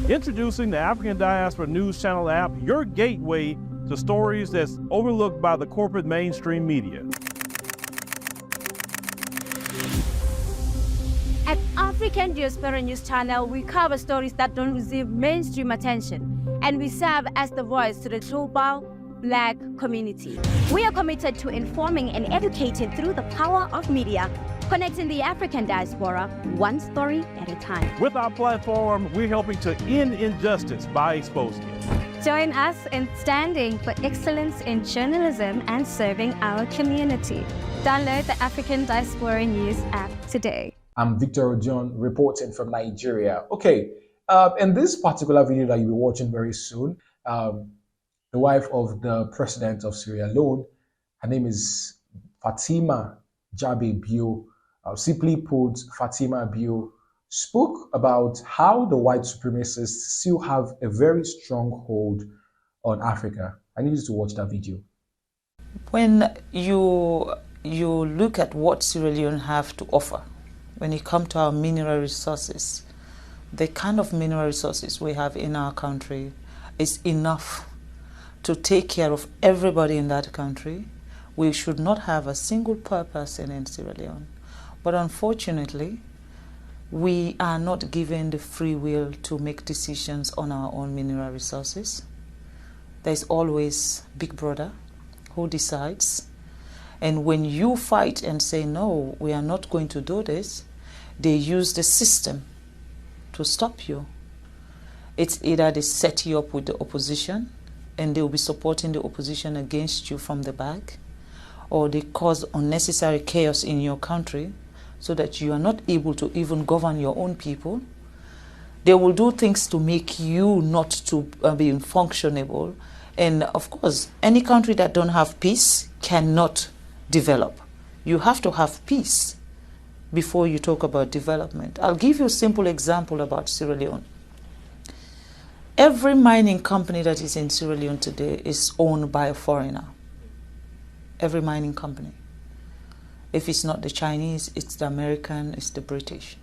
Introducing the African Diaspora News Channel app, your gateway to stories that's overlooked by the corporate mainstream media. At African Diaspora News Channel, we cover stories that don't receive mainstream attention, and we serve as the voice to the global Black community. We are committed to informing and educating through the power of media, connecting the African diaspora one story at a time. With our platform, we're helping to end injustice by exposing it. Join us in standing for excellence in journalism and serving our community. Download the African Diaspora News app today. I'm Victor Odion, reporting from Nigeria. Okay, in this particular video that you'll be watching very soon, the wife of the president of Sierra Leone, her name is Fatima Jabe Bio. Simply put, Fatima Bio spoke about how the white supremacists still have a very strong hold on Africa. I need you to watch that video. When you look at what Sierra Leone have to offer, when it comes to our mineral resources, the kind of mineral resources we have in our country is enough to take care of everybody in that country. We should not have a single poor person in Sierra Leone. But unfortunately, we are not given the free will to make decisions on our own mineral resources. There's always Big Brother who decides. And when you fight and say, no, we are not going to do this, they use the system to stop you. It's either they set you up with the opposition and they'll be supporting the opposition against you from the back, or they cause unnecessary chaos in your country so that you are not able to even govern your own people. They will do things to make you not to be functionable. And of course, any country that don't have peace cannot develop. You have to have peace before you talk about development. I'll give you a simple example about Sierra Leone. Every mining company that is in Sierra Leone today is owned by a foreigner. Every mining company. If it's not the Chinese, it's the American, it's the British.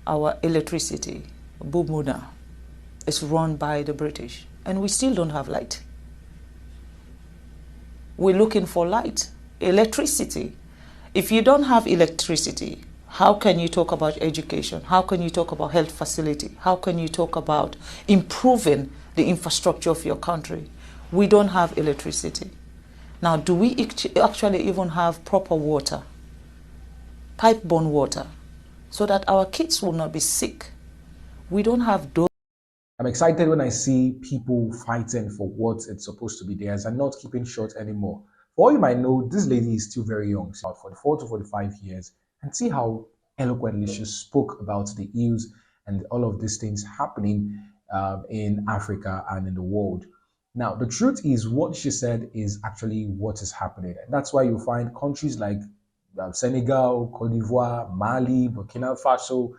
Our electricity, Bumuna, is run by the British, and we still don't have light. We're looking for light, electricity. If you don't have electricity, how can you talk about education? How can you talk about health facility? How can you talk about improving the infrastructure of your country? We don't have electricity. Now, do we actually even have proper water, pipe-borne water, so that our kids will not be sick? We don't have those. I'm excited when I see people fighting for what it's supposed to be theirs and not keeping short anymore. For all you might know, this lady is still very young, so 44 to 45 years, and see how eloquently she spoke about the ills and all of these things happening in Africa and in the world. Now, the truth is what she said is actually what is happening. And that's why you find countries like Senegal, Cote d'Ivoire, Mali, Burkina Faso,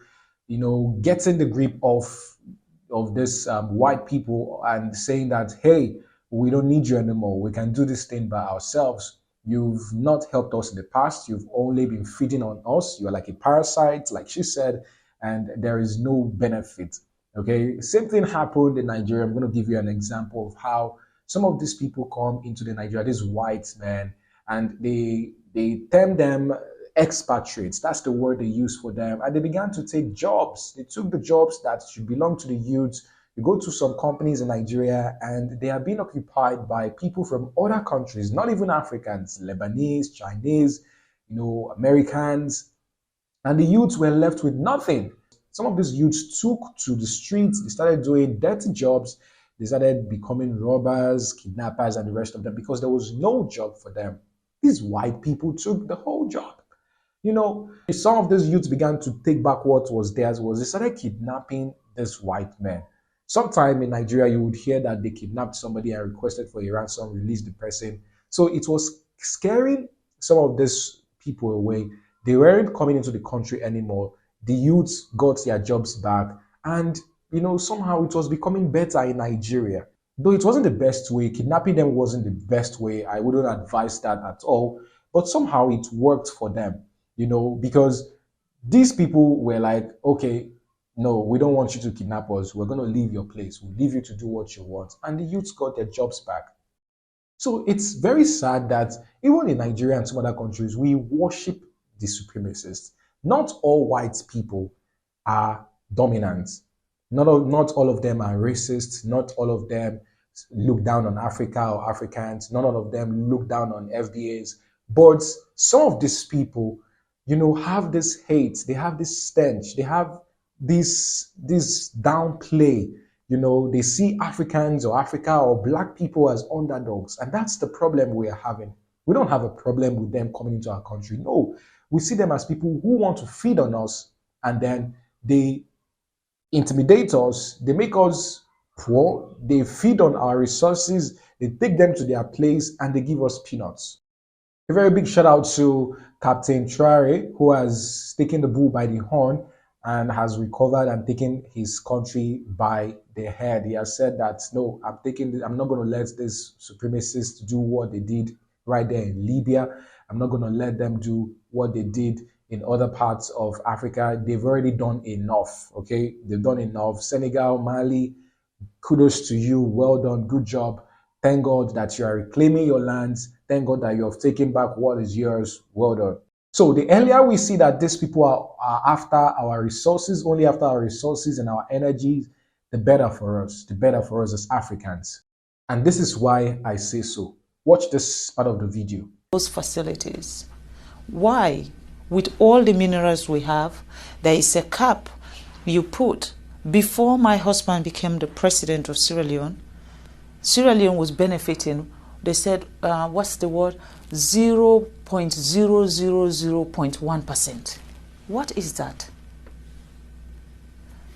getting the grip of this white people and saying that, hey, we don't need you anymore. We can do this thing by ourselves. You've not helped us in the past. You've only been feeding on us. You're like a parasite, like she said, and there is no benefit. Okay, same thing happened in Nigeria. I'm going to give you an example of how some of these people come into the Nigeria, these white men, and they term them expatriates. That's the word they use for them. And they began to take jobs. They took the jobs that should belong to the youths. You go to some companies in Nigeria and they are being occupied by people from other countries, not even Africans, Lebanese, Chinese, Americans. And the youths were left with nothing. Some of these youths took to the streets. They started doing dirty jobs. They started becoming robbers, kidnappers, and the rest of them because there was no job for them. These white people took the whole job. Some of these youths began to take back what was theirs. They started kidnapping these white men. Sometime in Nigeria, you would hear that they kidnapped somebody and requested for a ransom, released the person. So it was scaring some of these people away. They weren't coming into the country anymore. The youths got their jobs back, and somehow it was becoming better in Nigeria. Though it wasn't the best way, kidnapping them wasn't the best way. I wouldn't advise that at all. But somehow it worked for them, because these people were like, okay, no, we don't want you to kidnap us. We're going to leave your place. We'll leave you to do what you want. And the youths got their jobs back. So it's very sad that even in Nigeria and some other countries, we worship the supremacists. Not all white people are dominant. Not all of them are racist. Not all of them look down on Africa or Africans. Not all of them look down on FBAs. But some of these people, have this hate. They have this stench. They have this downplay. They see Africans or Africa or black people as underdogs. And that's the problem we are having. We don't have a problem with them coming into our country. No, we see them as people who want to feed on us, and then they intimidate us. They make us poor. They feed on our resources. They take them to their place and they give us peanuts. A very big shout out to Captain Traore, who has taken the bull by the horn and has recovered and taken his country by the head. He has said that, no, I'm not going to let these supremacists do what they did right there in Libya. I'm not going to let them do what they did in other parts of Africa. They've already done enough, okay? They've done enough. Senegal, Mali, kudos to you. Well done. Good job. Thank God that you are reclaiming your lands. Thank God that you have taken back what is yours. Well done. So the earlier we see that these people are after our resources, only after our resources and our energies, the better for us, as Africans. And this is why I say so. Watch this part of the video. Those facilities. Why? With all the minerals we have, there is a cap you put. Before my husband became the president of Sierra Leone was benefiting. They said, what's the word? 0.000.1%. What is that?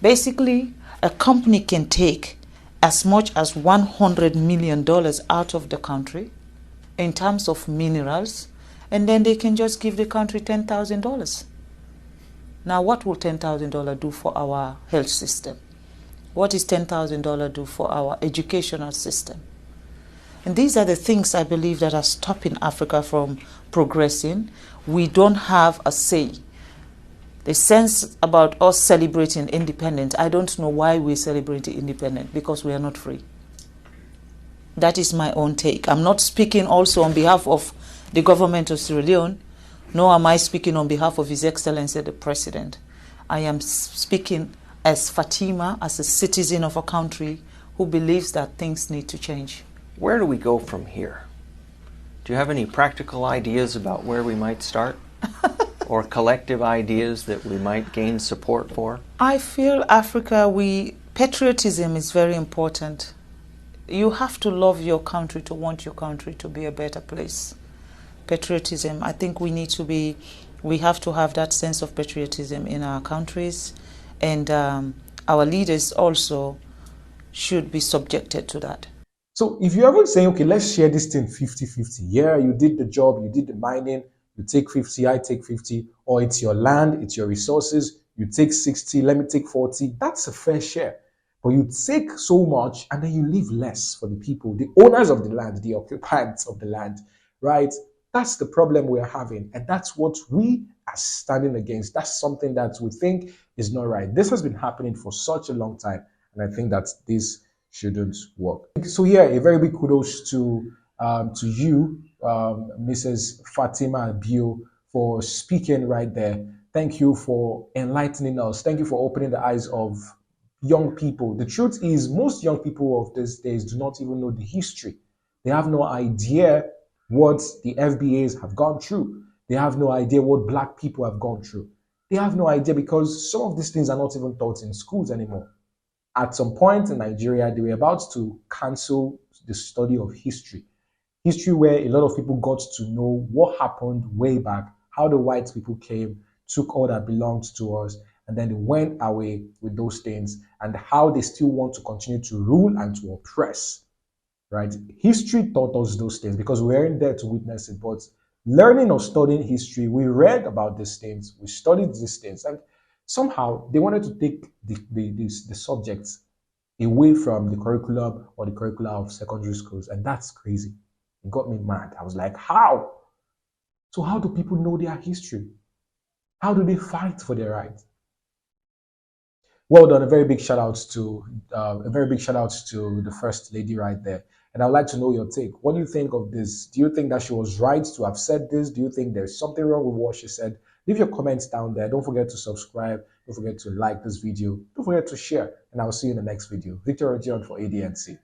Basically, a company can take as much as $100 million out of the country in terms of minerals, and then they can just give the country $10,000. Now, what will $10,000 do for our health system? What is $10,000 do for our educational system? And these are the things I believe that are stopping Africa from progressing. We don't have a say. The sense about us celebrating independence, I don't know why we celebrate independence, because we are not free. That is my own take. I'm not speaking also on behalf of the government of Sierra Leone, nor am I speaking on behalf of His Excellency the President. I am speaking as Fatima, as a citizen of a country who believes that things need to change. Where do we go from here? Do you have any practical ideas about where we might start? Or collective ideas that we might gain support for? I feel Africa, patriotism is very important. You have to love your country to want your country to be a better place. Patriotism, I think we have to have that sense of patriotism in our countries, and our leaders also should be subjected to that. So if you're ever saying, okay, let's share this thing 50-50. Yeah, you did the job, you did the mining, you take 50, I take 50, or it's your land, it's your resources, you take 60, let me take 40. That's a fair share. But you take so much and then you leave less for the people, the owners of the land, the occupants of the land, right? That's the problem we are having. And that's what we are standing against. That's something that we think is not right. This has been happening for such a long time. And I think that this shouldn't work. So yeah, a very big kudos to you, Mrs. Fatima Bio, for speaking right there. Thank you for enlightening us. Thank you for opening the eyes of young people. The truth is, most young people of these days do not even know the history. They have no idea what the FBAs have gone through. They have no idea what black people have gone through. They have no idea because some of these things are not even taught in schools anymore. At some point in Nigeria, they were about to cancel the study of history. History where a lot of people got to know what happened way back, how the white people came, took all that belonged to us, and then they went away with those things, and how they still want to continue to rule and to oppress, right? History taught us those things because we weren't there to witness it, but learning or studying history, we read about these things, we studied these things, and somehow they wanted to take the subjects away from the curriculum or the curricula of secondary schools, and that's crazy. It got me mad. I was like, how? So how do people know their history? How do they fight for their rights? Well done. A very big shout out to the First Lady right there. And I'd like to know your take. What do you think of this? Do you think that she was right to have said this? Do you think there's something wrong with what she said? Leave your comments down there. Don't forget to subscribe. Don't forget to like this video. Don't forget to share. And I'll see you in the next video. Victor Ojion for ADNC.